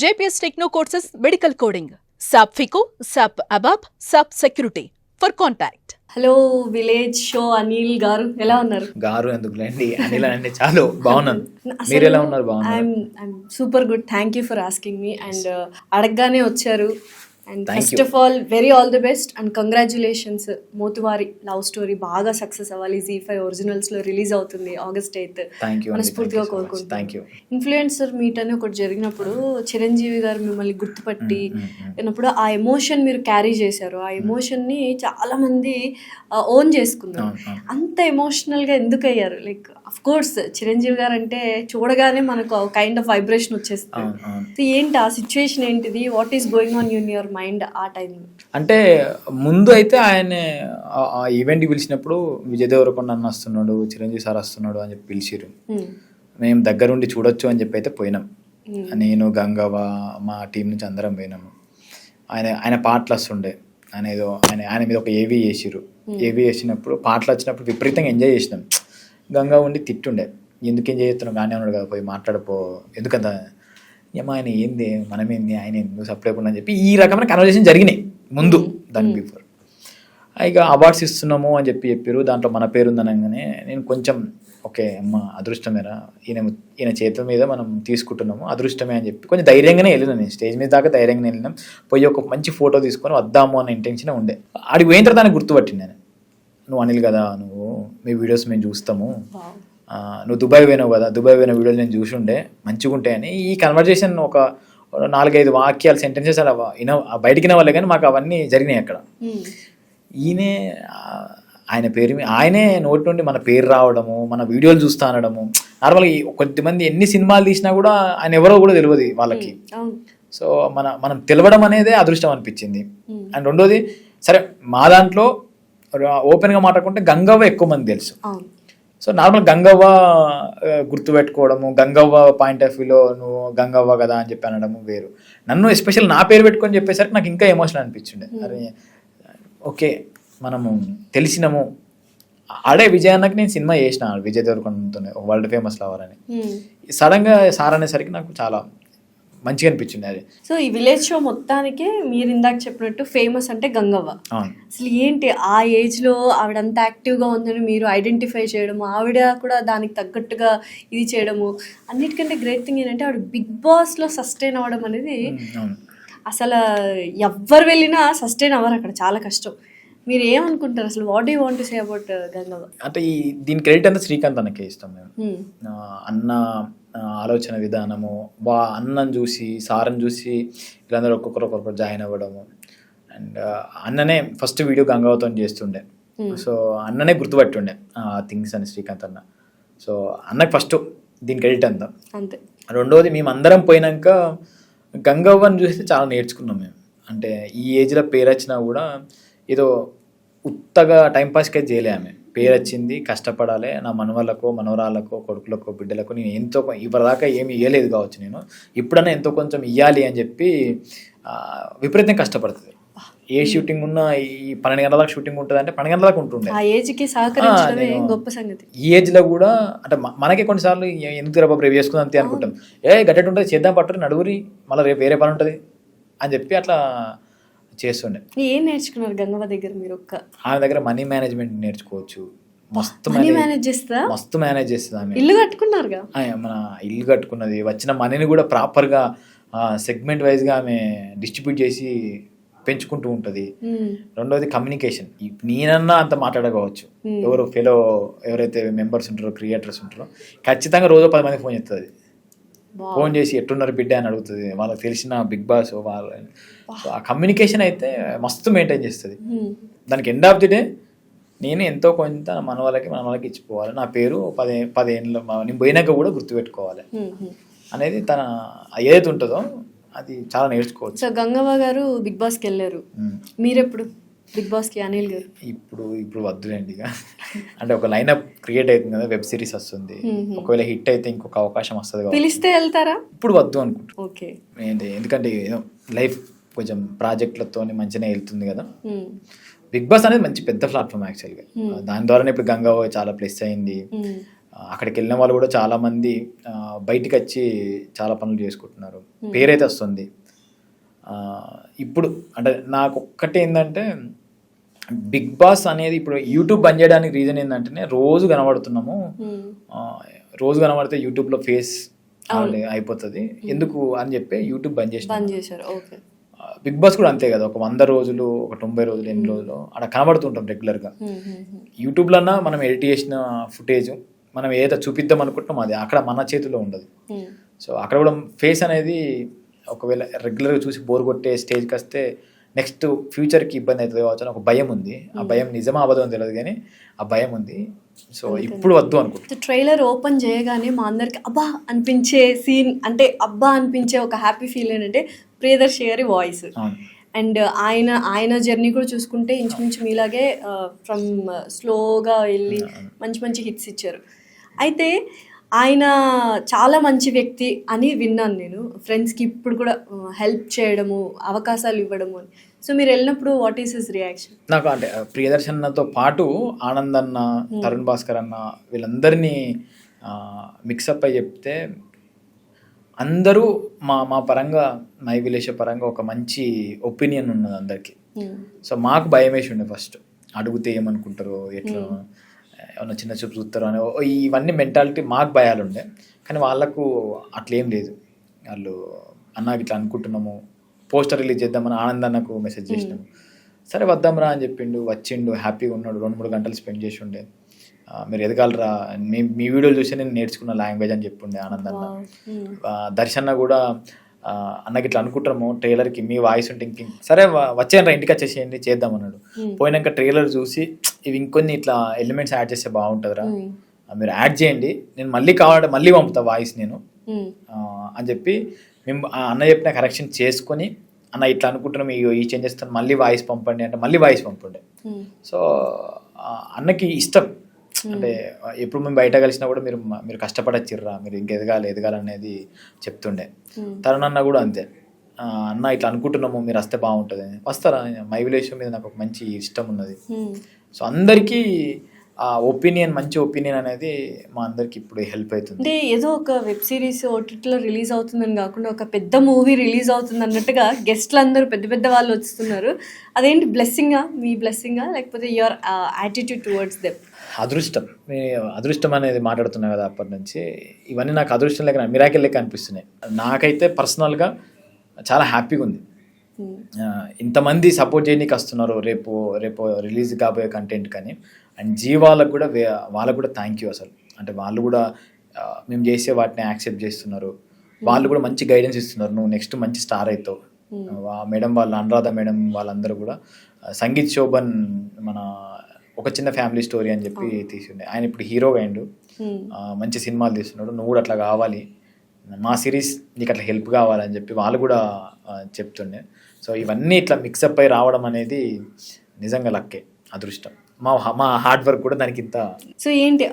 JPS Techno courses medical coding. SAP FICO, SAP ABAP, SAP Security. For contact. Hello village show Anil గారు ఎలా ఉన్నారు? గారు ఎందుకులేండి, అనిల్ అండి చాలు బాగున్నాను. మీరు ఎలా ఉన్నారు? బాగున్నారు. Super good, thank you for asking me. And అడగగానే వచ్చారు. And first of all very all the best and congratulations. Mothevari love story బాగా సక్సెస్ అవ్వాలి. ZEE5 ఒరిజినల్స్లో రిలీజ్ అవుతుంది August 8th. మనస్ఫూర్తిగా కోరుకుంటున్నాను. ఇన్ఫ్లుయెన్సర్ మీట్ అని ఒకటి జరిగినప్పుడు చిరంజీవి గారు మిమ్మల్ని గుర్తుపట్టి అయినప్పుడు ఆ ఎమోషన్ మీరు క్యారీ చేశారు. ఆ ఎమోషన్ని చాలా మంది ఓన్ చేసుకున్నారు. అంత ఎమోషనల్గా ఎందుకు అయ్యారు? లైక్ అఫ్ కోర్స్ చిరంజీవి గారు అంటే చూడగానే మనకు కైండ్ ఆఫ్ వైబ్రేషన్ వచ్చేస్తుంది. ఏంటి ఆ సిచ్యువేషన్ ఏంటిది? What is going on in your mind ఆ టైంలో? అంటే ముందు అయితే ఆయన ఆ ఈవెంట్కి పిలిచినప్పుడు విజయ్ దేవరకొండ అన్న వస్తున్నాడు, చిరంజీవి సార్ వస్తున్నాడు అని చెప్పి పిలిచిరు. మేము దగ్గరుండి చూడొచ్చు అని చెప్పి అయితే పోయినాం. నేను, గంగవ్వ, మా టీం నుంచి అందరం పోయినాము. ఆయన పాటలు వస్తుండే. ఆయన మీద ఒక ఏవీ చేసిరు. ఏవీ చేసినప్పుడు పాటలు వచ్చినప్పుడు విపరీతంగా ఎంజాయ్ చేసినాం. గంగా ఉండి తిట్టుండే, ఎందుకు ఎంజాయ్ చేస్తున్నాం, కానీ ఉన్నాడు కదా, పోయి మాట్లాడపో, ఎందుకంత ఏమో ఆయన ఏంది, మనమేంది, ఆయన ఎందుకు సప్లై అని చెప్పి ఈ రకమైన కన్వర్జేషన్ జరిగినాయి ముందు, దాని బిఫోర్. ఇక అవార్డ్స్ ఇస్తున్నాము అని చెప్పారు. దాంట్లో మన పేరు ఉందనగానే నేను కొంచెం ఓకే అమ్మ అదృష్టమేరా, ఈయన చేతుల మీద మనం తీసుకుంటున్నాము, అదృష్టమే అని చెప్పి కొంచెం ధైర్యంగానే వెళ్ళినాను. నేను స్టేజ్ మీద దాకా ధైర్యంగానే వెళ్ళినాం. పోయి ఒక మంచి ఫోటో తీసుకొని వద్దాము అన్న ఇంటెన్షన్ ఉండే. ఆడికి పోయిన తర్వాత దాన్ని గుర్తుపట్టింది నేను, నువ్వు అనిల్ కదా, నువ్వు మీ వీడియోస్ మేము చూస్తాము, నువ్వు దుబాయ్ పోయినావు కదా, దుబాయ్ పోయిన వీడియోలు నేను చూసి ఉండే, మంచిగా ఉంటాయని. ఈ కన్వర్జేషన్ ఒక 4-5 వాక్యాలు, సెంటెన్సెస్ అలా బయటికి వాళ్ళే, కానీ మాకు అవన్నీ జరిగినాయి అక్కడ. ఆయన పేరు ఆయనే నోటి నుండి మన పేరు రావడము, మన వీడియోలు చూస్తా అనడము. నార్మల్గా కొద్దిమంది ఎన్ని సినిమాలు తీసినా కూడా ఆయన ఎవరో కూడా తెలియదు వాళ్ళకి. సో మనం తెలవడం అనేదే అదృష్టం అనిపించింది. అండ్ రెండోది, సరే మా దాంట్లో ఓపెన్గా మాట్లాడుకుంటే గంగవ్వ ఎక్కువ మంది తెలుసు. సో నార్మల్ గంగవ్వ గుర్తుపెట్టుకోవడము, గంగవ్వ పాయింట్ ఆఫ్ వ్యూలో నువ్వు గంగవ్వ కదా అని చెప్పి అనడము వేరు. నన్ను ఎస్పెషల్ నా పేరు పెట్టుకొని చెప్పేసరికి నాకు ఇంకా ఎమోషనల్ అనిపించిండే. అరే ఓకే మనము తెలిసినాము. ఆడే విజయాన్నకి నేను సినిమా చేసిన విజయ్ దేవరకొండతోనే, వరల్డ్ ఫేమస్ లవర్ అని. సడన్గా సార్ అనేసరికి నాకు చాలా మంచిగా అనిపించింది అది. సో ఈ విలేజ్ షో మొత్తానికి మీరు ఇందాక చెప్పినట్టు ఫేమస్ అంటే గంగవ్వ. అసలు ఏంటి ఆ ఏజ్లో ఆవిడ అంత యాక్టివ్గా ఉందని మీరు ఐడెంటిఫై చేయడము, ఆవిడ కూడా దానికి తగ్గట్టుగా ఇది చేయడము, అన్నిటికంటే గ్రేట్ థింగ్ ఏంటంటే ఆవిడ బిగ్ బాస్లో సస్టైన్ అవ్వడం అనేది అసలు ఎవ్వరు వెళ్ళినా సస్టైన్ అవ్వరు, అక్కడ చాలా కష్టం. మీరు ఏమనుకుంటారు అసలు? What do you want to say about Gangavva? అంటే దీని క్రెడిట్ అంతా శ్రీకాంత్ అన్నకే ఇస్తాం మేము. అన్న ఆలోచన విధానము, అన్నను చూసి, సార్ని చూసి వీళ్ళందరూ ఒక్కొక్కరు జాయిన్ అవ్వడము. అండ్ అన్ననే ఫస్ట్ వీడియో గంగవ్వతో చేస్తుండే. సో అన్ననే గుర్తుపట్టుండే థింగ్స్ అని శ్రీకాంత్ అన్న. సో అన్నకి ఫస్ట్ దీని క్రెడిట్ అంతా. అంతే. రెండోది, మేము అందరం పోయినాక గంగవ్వని చూస్తే చాలా నేర్చుకున్నాం మేము. అంటే ఈ ఏజ్లో పేరు వచ్చినా కూడా ఏదో ఉత్తగా టైంపాస్కి అయితే చేయలే. ఆమె పేరు వచ్చింది, కష్టపడాలి, నా మనవళ్ళకో, మనవరాళ్ళకో, కొడుకులకో, బిడ్డలకు నేను ఎంతో ఇప్పటిదాకా ఏమి ఇవ్వలేదు కావచ్చు, నేను ఇప్పుడన్నా ఎంతో కొంచెం ఇవ్వాలి అని చెప్పి విపరీతంగా కష్టపడుతుంది. ఏ షూటింగ్ ఉన్నా ఈ 12 గంటల దాకా షూటింగ్ ఉంటుంది అంటే 12 గంటల దాకా ఉంటుండే. గొప్ప సంగతి. ఈ ఏజ్లో కూడా అంటే మనకి కొన్నిసార్లు ఎందుకు రేపు రేపు చేసుకుందాం అంతే అనుకుంటాం. గట్టెట్ ఉంటుంది, చేద్దాం పట్టరు, నడుగురి, మళ్ళీ రేపు వేరే పని ఉంటుంది అని చెప్పి అట్లా చేస్తుండే. ఏం నేర్చుకున్నారు గంగవ్వ దగ్గర మీరు? ఆమె దగ్గర మనీ మేనేజ్మెంట్ నేర్చుకోవచ్చు. మస్తు మేనేజ్ చేస్తుంది ఆమె. ఇల్లు కట్టుకున్నారుగా, మన ఇల్లు కట్టుకున్నది, వచ్చిన మనీని కూడా ప్రాపర్గా సెగ్మెంట్ వైజ్గా ఆమె డిస్ట్రిబ్యూట్ చేసి పెంచుకుంటూ ఉంటుంది. రెండోది కమ్యూనికేషన్. నేనన్నా అంత మాట్లాడకపోవచ్చు, ఎవరైతే మెంబర్స్ ఉంటారో, క్రియేటర్స్ ఉంటారో, ఖచ్చితంగా రోజు 10 మంది ఫోన్ చేస్తుంది. ఫోన్ చేసి ఎట్టున్నారు బిడ్డ అని అడుగుతుంది. వాళ్ళకి తెలిసిన బిగ్ బాస్ వాళ్ళ ఆ కమ్యూనికేషన్ అయితే మస్తు మెయింటైన్ చేస్తుంది. దానికి ఎండ్ ఆఫ్ ది డే నేను ఎంతో కొంత మన వాళ్ళకి ఇచ్చిపోవాలి, నా పేరు 10 ఏళ్ళు నేను పోయినాక కూడా గుర్తుపెట్టుకోవాలి అనేది తన ఏదైతే ఉంటుందో అది చాలా నేర్చుకోవచ్చు. సో గంగవ్వ గారు బిగ్ బాస్కి వెళ్ళారు, మీరెప్పుడు బిగ్ బాస్కి? అనిల్ గారు ఇప్పుడు వద్దులేండి ఇక. అంటే ఒక లైనప్ క్రియేట్ అవుతుంది కదా, వెబ్ సిరీస్ వస్తుంది, ఒకవేళ హిట్ అయితే ఇంకొక అవకాశం వస్తుంది, పిలిస్తే వెళ్తారా? ఇప్పుడు వద్దు అనుకుంటా. ఓకే. ఎందుకంటే లైఫ్ కొంచెం ప్రాజెక్టులతో మంచిగానే వెళ్తుంది కదా. బిగ్ బాస్ అనేది మంచి పెద్ద ప్లాట్ఫామ్ యాక్చువల్గా. దాని ద్వారానే ఇప్పుడు గంగవ్వ చాలా ప్లస్ అయింది. అక్కడికి వెళ్ళిన వాళ్ళు కూడా చాలామంది బయటికి వచ్చి చాలా పనులు చేసుకుంటున్నారు, పేరైతే వస్తుంది. ఇప్పుడు అంటే నాకు ఒక్కటే ఏంటంటే బిగ్ బాస్ అనేది ఇప్పుడు యూట్యూబ్ బంద్ చేయడానికి రీజన్ ఏంటంటే రోజు కనబడుతున్నాము, రోజు కనబడితే యూట్యూబ్లో ఫేస్ అయిపోతుంది ఎందుకు అని చెప్పి యూట్యూబ్ బంద్ చేశారు. ఓకే, బిగ్ బాస్ కూడా అంతే కదా, ఒక 100 రోజులు, ఒక 90 రోజులు, ఎన్ని రోజులు అక్కడ కనబడుతుంటాం రెగ్యులర్గా. యూట్యూబ్లోనా మనం ఎడిట్ చేసిన ఫుటేజ్ మనం ఏదైతే చూపిద్దాం అనుకుంటున్నాం అది అక్కడ మన చేతిలో ఉండదు. సో అక్కడ కూడా ఫేస్ అనేది ఒకవేళ రెగ్యులర్గా చూసి బోర్ కొట్టే స్టేజ్కి వస్తే నెక్స్ట్ ఫ్యూచర్కి ఇబ్బంది అవుతుంది కావచ్చు అని ఒక భయం ఉంది. ఆ భయం నిజమా అబద్ధం తెలియదు కానీ ఆ భయం ఉంది. సో ఇప్పుడు వద్దు అనుకుంటా. ట్రైలర్ ఓపెన్ చేయగానే మా అందరికి అబ్బా అనిపించే సీన్ అంటే అబ్బా అనిపించే ఒక హ్యాపీ ఫీల్ ఏంటంటే ప్రియదర్శి గారి వాయిస్. అండ్ ఆయన జర్నీ కూడా చూసుకుంటే ఇంచుమించు మీలాగే ఫ్రమ్ స్లోగా వెళ్ళి మంచి మంచి హిట్స్ ఇచ్చారు. అయితే ఆయన చాలా మంచి వ్యక్తి అని విన్నాను నేను, ఫ్రెండ్స్కి ఇప్పుడు కూడా హెల్ప్ చేయడము, అవకాశాలు ఇవ్వడము అని. సో మీరు వెళ్ళినప్పుడు వాట్ ఈస్ హిస్ రియాక్షన్? నాకు అంటే ప్రియదర్శన్తో పాటు ఆనంద్ అన్న, తరుణ్ భాస్కర్ అన్న వీళ్ళందరినీ మిక్సప్ అయి చెప్తే అందరూ మా పరంగా మై విలేష పరంగా ఒక మంచి ఒపీనియన్ ఉన్నది అందరికీ. సో మాకు భయం వేసి ఉండే ఫస్ట్, అడిగితే ఏమనుకుంటారో, ఎట్లా ఏమన్నా చిన్న చూపు చూస్తారో అని ఇవన్నీ మెంటాలిటీ మాకు భయాలు ఉండే. కానీ వాళ్ళకు అట్లేం లేదు. వాళ్ళు అన్నకి ఇట్లా అనుకుంటున్నాము, పోస్టర్ రిలీజ్ చేద్దామని ఆనంద్ అన్నకు మెసేజ్ చేసినాము. సరే వద్దాంరా అని చెప్పిండు, వచ్చిండు, హ్యాపీగా ఉన్నాడు, 2-3 గంటలు స్పెండ్ చేసి ఉండే. మీరు ఎదగాలరా, మీ వీడియోలు చూసి నేను నేర్చుకున్న లాంగ్వేజ్ అని చెప్పుండే ఆనంద్ అన్న. దర్శన్న కూడా అన్నకి ఇట్లా అనుకుంటాము ట్రైలర్కి మీ వాయిస్ ఉంటే సరే వచ్చేయండి ఇంటికి వచ్చేసేయండి చేద్దాం అన్నాడు. పోయినాక ట్రైలర్ చూసి ఇవి ఇంకొన్ని ఇట్లా ఎలిమెంట్స్ యాడ్ చేస్తే బాగుంటుందిరా, మీరు యాడ్ చేయండి, నేను మళ్ళీ కావాలంటే మళ్ళీ పంపుతా వాయిస్ నేను అని చెప్పి మేము అన్న చెప్పిన కరెక్షన్ చేసుకొని, అన్న ఇట్లా అనుకుంటున్నాం ఈ చేంజెస్ మళ్ళీ వాయిస్ పంపండి అంటే మళ్ళీ వాయిస్ పంపండి. సో అన్నకి ఇష్టం అంటే ఎప్పుడు మేము బయట కలిసినా కూడా మీరు కష్టపడచ్చిర్రా, మీరు ఇంక ఎదగాలనేది చెప్తుండే. తరుణ్ అన్న కూడా అంతే, అన్న ఇట్లా అనుకుంటున్నాము మీరు వస్తే బాగుంటుంది అని. వస్తారా, మై విలేజ్ మీద నాకు ఒక మంచి ఇష్టం ఉన్నది. సో అందరికీ ఆ మంచి ఒపీనియన్ అనేది మా అందరికి ఇప్పుడు హెల్ప్ అవుతుంది. అంటే ఏదో ఒక వెబ్ సిరీస్ ఓటీటీలో రిలీజ్ అవుతుందని కాకుండా ఒక పెద్ద మూవీ రిలీజ్ అవుతుంది అన్నట్టుగా గెస్ట్లు అందరూ పెద్ద వాళ్ళు వస్తున్నారు. అదేంటి బ్లెస్సింగా, మీ బ్లెస్సింగా లేకపోతే యువర్ యాటిట్యూడ్ టువర్డ్స్ దెమ్? అదృష్టం అనేది మాట్లాడుతున్నా కదా అప్పటి నుంచి, ఇవన్నీ నాకు అదృష్టం లేక మిరాకిల్ లెక్క అనిపిస్తున్నాయి. నాకైతే పర్సనల్గా చాలా హ్యాపీగా ఉంది. ఇంతమంది సపోర్ట్ చేయడానికి వస్తున్నారు రేపు రిలీజ్ కాబోయే కంటెంట్ కానీ. అండ్ వాళ్ళకు కూడా థ్యాంక్ యూ అసలు. అంటే వాళ్ళు కూడా మేము చేసే వాటిని యాక్సెప్ట్ చేస్తున్నారు. వాళ్ళు కూడా మంచి గైడెన్స్ ఇస్తున్నారు, నువ్వు నెక్స్ట్ మంచి స్టార్ అవుతావు. మేడం వాళ్ళు, అనురాధ మేడం వాళ్ళందరూ కూడా, సంగీత్ శోభన్ మన ఒక చిన్న ఫ్యామిలీ స్టోరీ అని చెప్పి తీసిండే, ఆయన ఇప్పుడు హీరోగా అయిండు, మంచి సినిమాలు తీస్తున్నాడు. నువ్వు కూడా అట్లా కావాలి, మా సిరీస్ నీకు అట్లా హెల్ప్ కావాలని చెప్పి వాళ్ళు కూడా చెప్తుండే. సో ఇవన్నీ ఇట్లా మిక్సప్ అయి రావడం అనేది నిజంగా లక్కే, అదృష్టం. మా హార్డ్ వర్క్ కూడా దానికి ఇంత. సో ఏంటి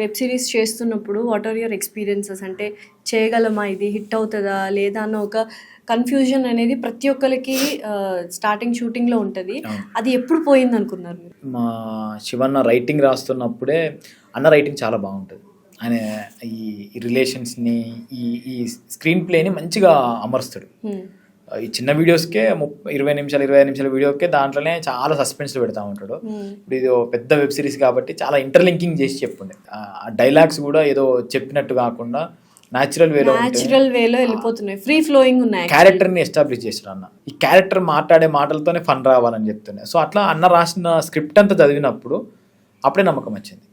వెబ్ సిరీస్ చేస్తున్నప్పుడు వాట్ ఆర్ యువర్ ఎక్స్పీరియన్సెస్? అంటే చేయగలమా, ఇది హిట్ అవుతుందా లేదా అన్న ఒక కన్ఫ్యూజన్ అనేది ప్రతి ఒక్కరికి స్టార్టింగ్ షూటింగ్లో ఉంటుంది. అది ఎప్పుడు పోయింది అనుకున్నారు మీరు? మా శివన్న రైటింగ్ రాస్తున్నప్పుడే, అన్న రైటింగ్ చాలా బాగుంటుంది. ఆయన ఈ రిలేషన్స్ని, ఈ స్క్రీన్ ప్లేని మంచిగా అమరుస్తాడు. ఈ చిన్న వీడియోస్కే 20 నిమిషాలు 25 నిమిషాల వీడియోకే దాంట్లోనే చాలా సస్పెన్స్ పెడతా ఉంటాడు. ఇప్పుడు ఇది పెద్ద వెబ్ సిరీస్ కాబట్టి చాలా ఇంటర్లింకింగ్ చేసి చెప్పుండే. ఆ డైలాగ్స్ కూడా ఏదో చెప్పినట్టు కాకుండా న్యాచురల్ వేలో వెళ్ళిపోతున్నాయి, ఫ్రీ ఫ్లోయింగ్ ఉన్నాయి. క్యారెక్టర్ని ఎస్టాబ్లిష్ చేశారు అన్న. ఈ క్యారెక్టర్ మాట్లాడే మాటలతోనే ఫన్ రావాలని చెప్తున్నాయి. సో అట్లా అన్న రాసిన స్క్రిప్ట్ అంతా చదివినప్పుడు అప్పుడే నమ్మకం వచ్చింది.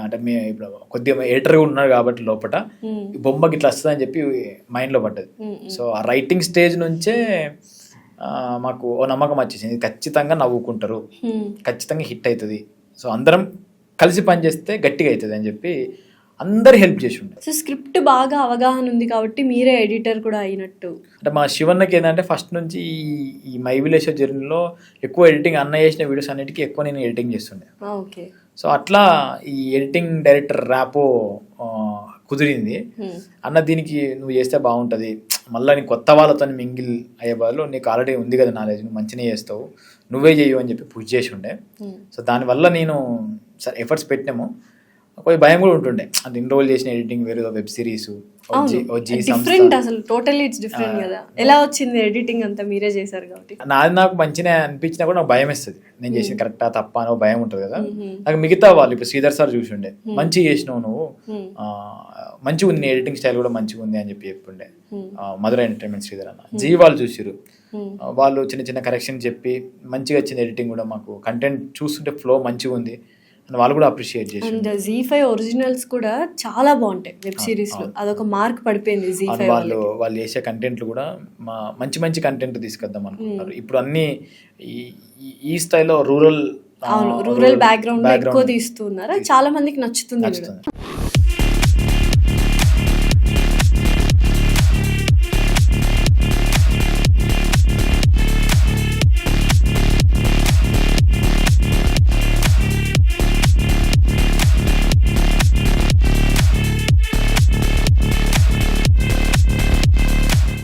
అంటే ఇప్పుడు కొద్దిగా ఎడిటర్ ఉన్నాడు కాబట్టి లోపల బొమ్మకి ఇట్లా వస్తుందని చెప్పి మైండ్లో పడ్డది. సో ఆ రైటింగ్ స్టేజ్ నుంచే మాకు ఓ నమ్మకం వచ్చేసింది, ఖచ్చితంగా నవ్వుకుంటారు, ఖచ్చితంగా హిట్ అవుతుంది, సో అందరం కలిసి పనిచేస్తే గట్టిగా అవుతుంది అని చెప్పి అందరు హెల్ప్ చేసి ఉంటారు. సో స్క్రిప్ట్ బాగా అవగాహన ఉంది కాబట్టి మీరే ఎడిటర్ కూడా అయినట్టు. అంటే మా శివన్నకి ఏంటంటే ఫస్ట్ నుంచి ఈ మై విలేజ్ జర్నీలో ఎక్కువ ఎడిటింగ్, అన్న చేసిన వీడియోస్ అన్నిటికీ ఎక్కువ నేను ఎడిటింగ్ చేస్తుండే. ఓకే. సో అట్లా ఈ ఎడిటింగ్ డైరెక్టర్ ర్యాపో కుదిరింది. అన్న దీనికి నువ్వు చేస్తే బాగుంటుంది, మళ్ళీ నీ కొత్త వాళ్ళతో మింగిల్ అయ్యే బదులు నీకు ఆల్రెడీ ఉంది కదా నాలెడ్జ్, నువ్వు మంచిగా చేస్తావు, నువ్వే చేయు అని చెప్పి పుష్ చేసి ఉండే. సో దానివల్ల నేను ఎఫర్ట్స్ పెట్టినాము. కొంచెం భయం కూడా ఉంటుండే, అంటే ఇన్ని రోజులు చేసిన ఎడిటింగ్ వేరు, వెబ్ సిరీస్ డిఫరెంట్, అసలు టోటల్లీ ఇట్స్ డిఫరెంట్ కదా. ఎలా వచ్చింది ఎడిటింగ్ అంతా మీరే చేశారు కాబట్టి? నాది నాకు మంచిగా అనిపించినా కూడా నాకు భయం వేస్తుంది, నేను చేసిన కరెక్టా తప్ప అని భయం ఉంటుంది కదా. నాకు మిగతా వాళ్ళు ఇప్పుడు శ్రీధర్ సార్ చూసిండే, మంచిగా చేసినావు నువ్వు, మంచిగా ఉంది ఎడిటింగ్ స్టైల్ కూడా మంచిగా ఉంది అని చెప్పుండే. మధుర ఎంటర్టైన్మెంట్ శ్రీధర్ అన్న, జీ వాళ్ళు చూసిరు, వాళ్ళు చిన్న చిన్న కరెక్షన్ చెప్పి మంచిగా వచ్చింది ఎడిటింగ్ కూడా, మాకు కంటెంట్ చూస్తుంటే ఫ్లో మంచిగా ఉంది అని వాళ్ళు కూడా అప్రిషియేట్ చేసి. అండ్ ZEE5 ఒరిజినల్స్ కూడా చాలా బాగుంటాయి వెబ్ సిరీస్ లో, అదొక మార్క్ పడిపోయింది ZEE5 వాళ్ళు చేసే కంటెంట్లు కూడా మంచి మంచి కంటెంట్ తీసుకొద్దాం అనుకుంటున్నారు. ఇప్పుడు అన్ని ఈ స్థాయిలో రూరల్ బ్యాక్గ్రౌండ్ ఎక్కువ తీస్తున్నారు, చాలా మందికి నచ్చుతుంది.